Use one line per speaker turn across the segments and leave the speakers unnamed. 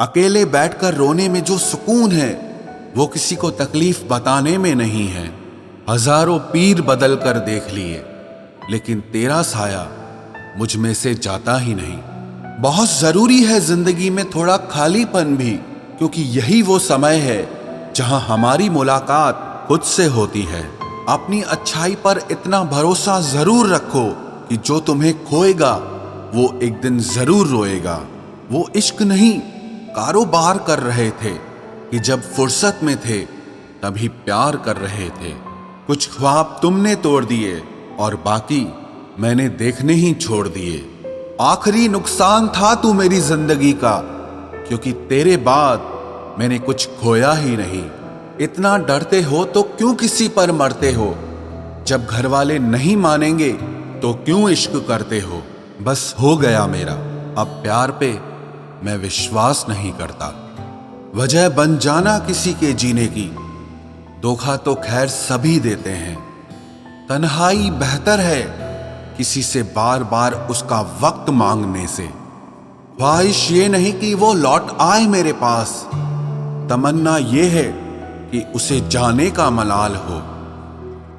अकेले बैठकर रोने में जो सुकून है वो किसी को तकलीफ बताने में नहीं है। हजारों पीर बदल कर देख लिए, लेकिन तेरा साया मुझ में से जाता ही नहीं। बहुत जरूरी है जिंदगी में थोड़ा खालीपन भी, क्योंकि यही वो समय है जहां हमारी मुलाकात खुद से होती है। अपनी अच्छाई पर इतना भरोसा जरूर रखो कि जो तुम्हें खोएगा वो एक दिन जरूर रोएगा। वो इश्क नहीं, कारोबार कर रहे थे कि जब फुर्सत में थे तभी प्यार कर रहे थे। कुछ ख्वाब तुमने तोड़ दिए और बाकी मैंने देखने ही छोड़ दिए। आखिरी नुकसान था तू मेरी जिंदगी का, क्योंकि तेरे बाद मैंने कुछ खोया ही नहीं। इतना डरते हो तो क्यों किसी पर मरते हो? जब घर वाले नहीं मानेंगे तो क्यों इश्क करते हो? बस हो गया मेरा, अब प्यार पे मैं विश्वास नहीं करता। वजह बन जाना किसी के जीने की, धोखा तो खैर सभी देते हैं। तन्हाई बेहतर है किसी से बार बार उसका वक्त मांगने से। ख्वाहिश ये नहीं कि वो लौट आए मेरे पास, तमन्ना ये है कि उसे जाने का मलाल हो।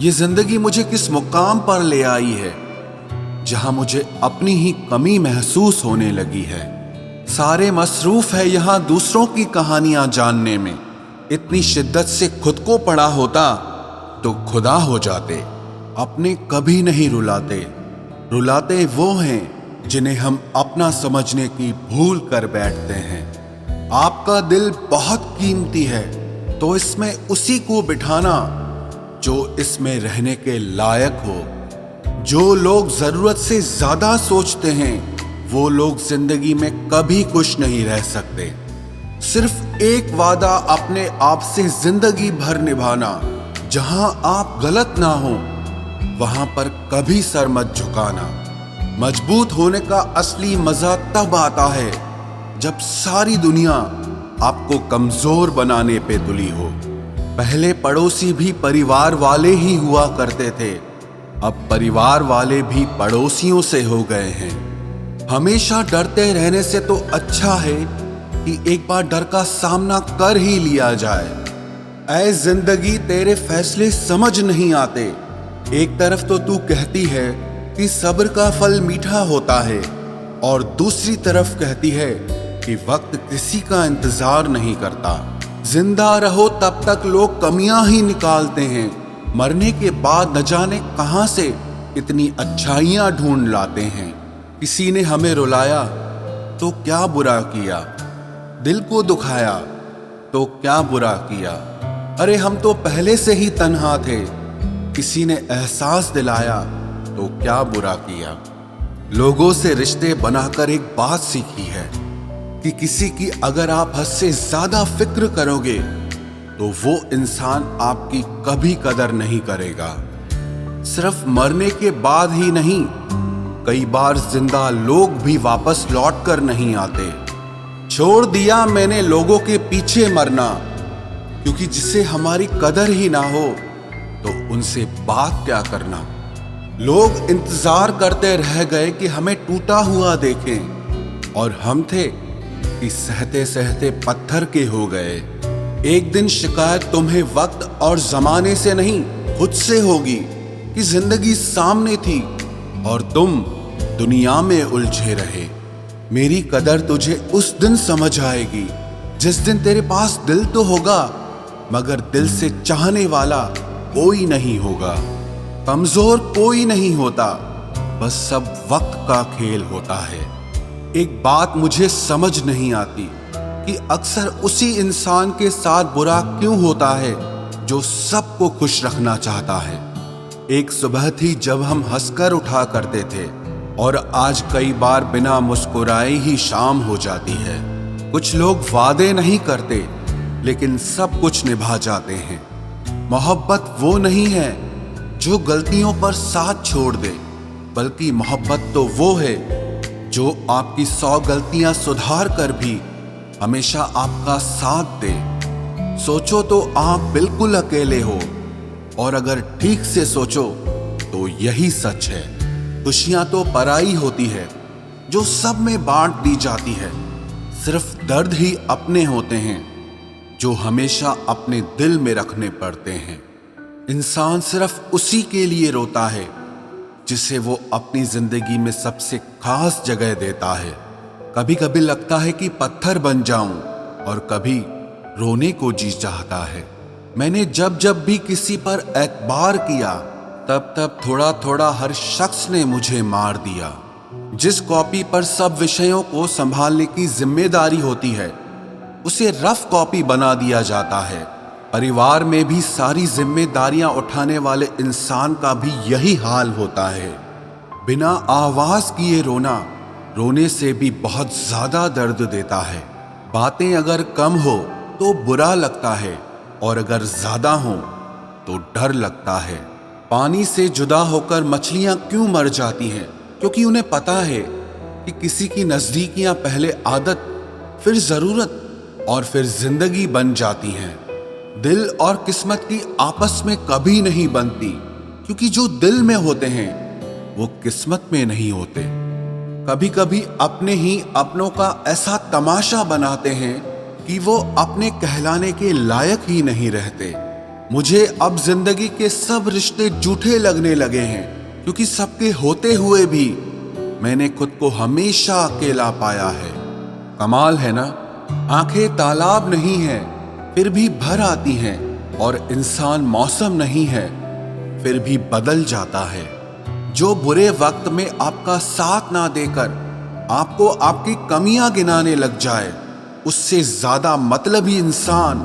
ये जिंदगी मुझे किस मुकाम पर ले आई है जहां मुझे अपनी ही कमी महसूस होने लगी है। सारे मसरूफ है यहां दूसरों की कहानियां जानने में। इतनी शिद्दत से खुद को पड़ा होता तो खुदा हो जाते। अपने कभी नहीं रुलाते, रुलाते वो हैं जिन्हें हम अपना समझने की भूल कर बैठते हैं। आपका दिल बहुत कीमती है, तो इसमें उसी को बिठाना जो इसमें रहने के लायक हो। जो लोग जरूरत से ज्यादा सोचते हैं वो लोग जिंदगी में कभी खुश नहीं रह सकते। सिर्फ एक वादा अपने आप से जिंदगी भर निभाना, जहां आप गलत ना हो वहां पर कभी सर मत झुकाना। मजबूत होने का असली मजा तब आता है जब सारी दुनिया आपको कमजोर बनाने पे तुली हो। पहले पड़ोसी भी परिवार वाले ही हुआ करते थे, अब परिवार वाले भी पड़ोसियों से हो गए हैं। हमेशा डरते रहने से तो अच्छा है कि एक बार डर का सामना कर ही लिया जाए। ऐ जिंदगी तेरे फैसले समझ नहीं आते। एक तरफ तो तू कहती है कि सब्र का फल मीठा होता है, और दूसरी तरफ कहती है कि वक्त किसी का इंतजार नहीं करता। जिंदा रहो तब तक लोग कमियां ही निकालते हैं, मरने के बाद न जाने कहां से इतनी अच्छाइयां ढूंढ लाते हैं। किसी ने हमें रुलाया तो क्या बुरा किया, दिल को दुखाया तो क्या बुरा किया। अरे हम तो पहले से ही तन्हा थे, किसी ने एहसास दिलाया तो क्या बुरा किया। लोगों से रिश्ते बनाकर एक बात सीखी है कि किसी की अगर आप हद से ज्यादा फिक्र करोगे तो वो इंसान आपकी कभी कदर नहीं करेगा। सिर्फ मरने के बाद ही नहीं, कई बार जिंदा लोग भी वापस लौट कर नहीं आते। छोड़ दिया मैंने लोगों के पीछे मरना, क्योंकि जिसे हमारी कदर ही ना हो तो उनसे बात क्या करना। लोग इंतजार करते रह गए कि हमें टूटा हुआ देखें, और हम थे कि सहते सहते पत्थर के हो गए। एक दिन शिकायत तुम्हें वक्त और जमाने से नहीं खुद से होगी कि जिंदगी सामने थी और तुम दुनिया में उलझे रहे। मेरी कदर तुझे उस दिन समझ आएगी जिस दिन तेरे पास दिल तो होगा, मगर दिल से चाहने वाला कोई नहीं होगा। कमजोर कोई नहीं होता, बस सब वक्त का खेल होता है। एक बात मुझे समझ नहीं आती कि अक्सर उसी इंसान के साथ बुरा क्यों होता है जो सबको खुश रखना चाहता है। एक सुबह थी जब हम हंसकर उठा करते थे, और आज कई बार बिना मुस्कुराए ही शाम हो जाती है। कुछ लोग वादे नहीं करते लेकिन सब कुछ निभा जाते हैं। मोहब्बत वो नहीं है जो गलतियों पर साथ छोड़ दे, बल्कि मोहब्बत तो वो है जो आपकी 100 गलतियां सुधार कर भी हमेशा आपका साथ दे। सोचो तो आप बिल्कुल अकेले हो, और अगर ठीक से सोचो तो यही सच है। खुशियां तो पराई होती है जो सब में बांट दी जाती है। सिर्फ दर्द ही अपने होते हैं जो हमेशा अपने दिल में रखने पड़ते हैं। इंसान सिर्फ उसी के लिए रोता है जिसे वो अपनी जिंदगी में सबसे खास जगह देता है। कभी कभी लगता है कि पत्थर बन जाऊं और कभी रोने को जी चाहता है। मैंने जब जब भी किसी पर एतबार किया तब तब थोड़ा थोड़ा हर शख्स ने मुझे मार दिया। जिस कॉपी पर सब विषयों को संभालने की जिम्मेदारी होती है उसे रफ कॉपी बना दिया जाता है। परिवार में भी सारी जिम्मेदारियां उठाने वाले इंसान का भी यही हाल होता है। बिना आवाज किए रोना रोने से भी बहुत ज्यादा दर्द देता है। बातें अगर कम हो तो बुरा लगता है और अगर ज्यादा हो तो डर लगता है। पानी से जुदा होकर मछलियां क्यों मर जाती हैं? क्योंकि उन्हें पता है कि किसी की नजदीकियां पहले आदत, फिर जरूरत और फिर जिंदगी बन जाती हैं। दिल और किस्मत की आपस में कभी नहीं बनती, क्योंकि जो दिल में होते हैं वो किस्मत में नहीं होते। कभी कभी अपने ही अपनों का ऐसा तमाशा बनाते हैं कि वो अपने कहलाने के लायक ही नहीं रहते। मुझे अब जिंदगी के सब रिश्ते झूठे लगने लगे हैं, क्योंकि सबके होते हुए भी मैंने खुद को हमेशा अकेला पाया है। कमाल है ना, आंखें तालाब नहीं है फिर भी भर आती हैं, और इंसान मौसम नहीं है फिर भी बदल जाता है। जो बुरे वक्त में आपका साथ ना देकर आपको आपकी कमियां गिनाने लग जाए, उससे ज्यादा मतलबी इंसान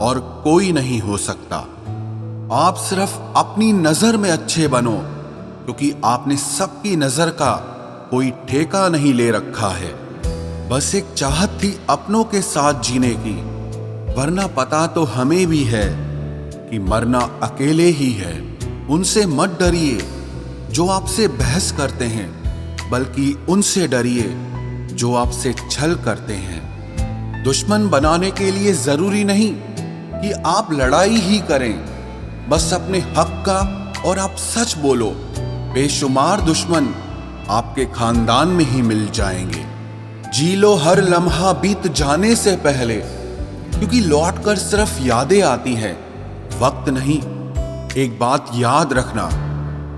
और कोई नहीं हो सकता। आप सिर्फ अपनी नजर में अच्छे बनो, क्योंकि आपने सबकी नजर का कोई ठेका नहीं ले रखा है। बस एक चाहत थी अपनों के साथ जीने की, वरना पता तो हमें भी है कि मरना अकेले ही है। उनसे मत डरिए जो आपसे बहस करते हैं, बल्कि उनसे डरिए जो आपसे छल करते हैं। दुश्मन बनाने के लिए जरूरी नहीं कि आप लड़ाई ही करें, बस अपने हक का और आप सच बोलो। बेशुमार दुश्मन आपके खानदान में ही मिल जाएंगे। जी लो हर लम्हा बीत जाने से पहले, क्योंकि लौट कर सिर्फ यादें आती हैं, वक्त नहीं। एक बात याद रखना,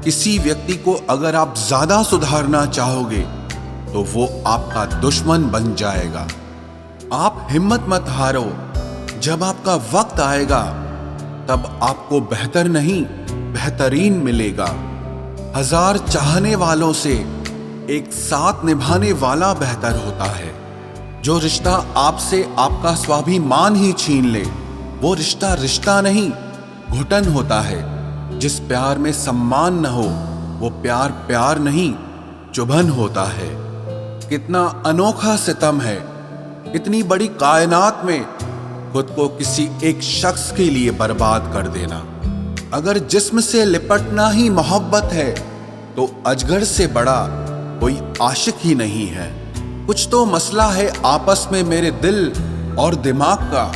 किसी व्यक्ति को अगर आप ज्यादा सुधारना चाहोगे तो वो आपका दुश्मन बन जाएगा। आप हिम्मत मत हारो, जब आपका वक्त आएगा तब आपको बेहतर नहीं बेहतरीन मिलेगा। हजार चाहने वालों से एक साथ निभाने वाला बेहतर होता है। जो रिश्ता आपसे आपका स्वाभिमान ही छीन ले, वो रिश्ता रिश्ता नहीं घुटन होता है। जिस प्यार में सम्मान न हो वो प्यार प्यार नहीं चुभन होता है। कितना अनोखा सितम है इतनी बड़ी कायनात में खुद को किसी एक शख्स के लिए बर्बाद कर देना। अगर जिस्म से लिपटना ही मोहब्बत है तो अजगर से बड़ा कोई आशिक ही नहीं है। कुछ तो मसला है आपस में मेरे दिल और दिमाग का।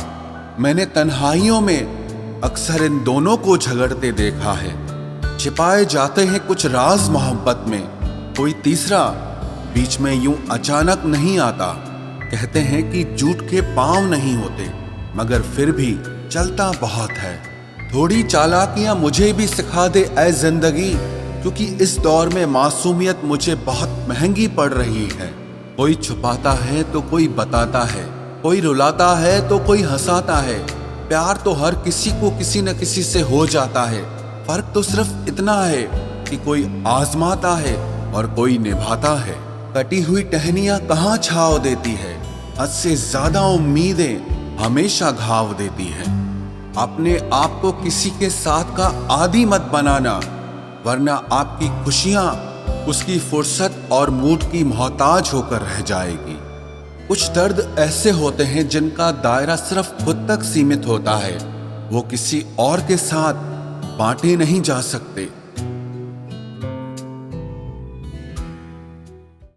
मैंने तन्हाइयों में अक्सर इन दोनों को झगड़ते देखा है। छिपाए जाते हैं कुछ राज मोहब्बत में, कोई तीसरा बीच में यूं अचानक नहीं आता। कहते हैं कि झूठ के पांव नहीं होते, मगर फिर भी चलता बहुत है। थोड़ी चालाकियां मुझे भी सिखा दे ऐ जिंदगी, क्योंकि इस दौर में मासूमियत मुझे बहुत महंगी पड़ रही है। कोई छुपाता है तो कोई बताता है, कोई रुलाता है तो कोई हंसाता है। प्यार तो हर किसी को किसी न किसी से हो जाता है। फर्क तो सिर्फ इतना है कि कोई आजमाता है और कोई निभाता है। कटी हुई टहनियां कहाँ छाव देती है, हद से ज्यादा उम्मीदें हमेशा घाव देती हैं। अपने आप को किसी के साथ का आदी मत बनाना, वरना आपकी खुशियां उसकी फुर्सत और मूड की मोहताज होकर रह जाएगी। कुछ दर्द ऐसे होते हैं जिनका दायरा सिर्फ खुद तक सीमित होता है, वो किसी और के साथ बांटे नहीं जा सकते।